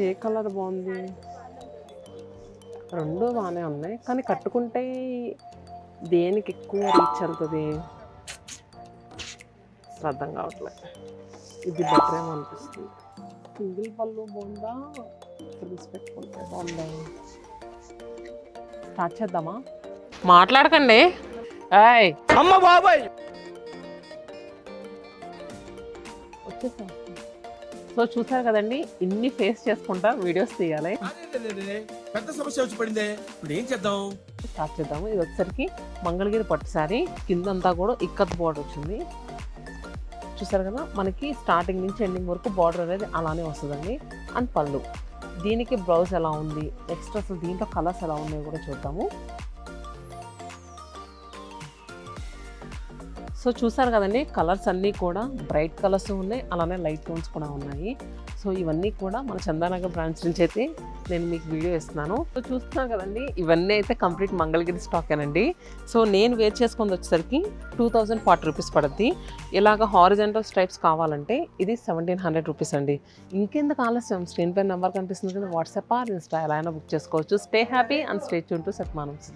ఏ colour బాగుంది? రెండు బాగానే ఉన్నాయి, కానీ కట్టుకుంటే దేనికి ఎక్కువ రీచ్ వెళ్తుంది అర్థం కావట్లేదు. ఇది బెటర్ ఏమో అనిపిస్తుంది. సింగిల్ పళ్ళు బాగుందా, ఫ్రిల్స్ పెట్టుకుంటే బాగుందా? స్టార్ట్ చేద్దామా? మాట్లాడకండి. ఏయ్ అమ్మ బాబాయ్ వచ్చేసా. సో చూసారు కదండి, ఇన్ని ఫేస్ చేసుకుంటా వీడియోస్ తీయాలి. పెద్ద సమస్య వచ్చి పడిందే, ఇప్పుడు ఏం చేద్దాం? స్టార్ట్ చేద్దాము. ఇది వచ్చేసరికి మంగళగిరి పట్టు శారీ, కిందంతా కూడా ఇక్కత్ బార్డర్ వచ్చింది. చూసారు కదా, మనకి స్టార్టింగ్ నుంచి ఎండింగ్ వరకు బార్డర్ అనేది అలానే వస్తుందండి. అండ్ పళ్ళు, దీనికి బ్లౌజ్ ఎలా ఉంది, నెక్స్ట్ అసలు దీంట్లో కలర్స్ ఎలా ఉన్నాయో కూడా చూద్దాము. సో చూసారు కదండి, కలర్స్ అన్నీ కూడా బ్రైట్ కలర్స్ ఉన్నాయి, అలానే లైట్ టోన్స్ కూడా ఉన్నాయి. సో ఇవన్నీ కూడా మన చందానగర్ బ్రాంచ్ నుంచి అయితే నేను మీకు వీడియో ఇస్తున్నాను. సో చూస్తున్నారు కదండి, ఇవన్నీ అయితే కంప్లీట్ మంగళగిరి స్టాకేనండి. సో నేను వేర్ చేసుకుంది వచ్చేసరికి 2040 రూపీస్ పడుద్ది. ఇలాగ హారిజంటల్ స్ట్రైప్స్ కావాలంటే ఇది 1700 రూపీస్ అండి. ఇంకెందుకు ఆలస్యం, స్క్రీన్ పై నెంబర్ కనిపిస్తుంది కదా, వాట్సాప్ ఆర్ ఇన్స్టా ఎలా అయినా బుక్ చేసుకోవచ్చు. Stay happy and stay tune to సత్మానం.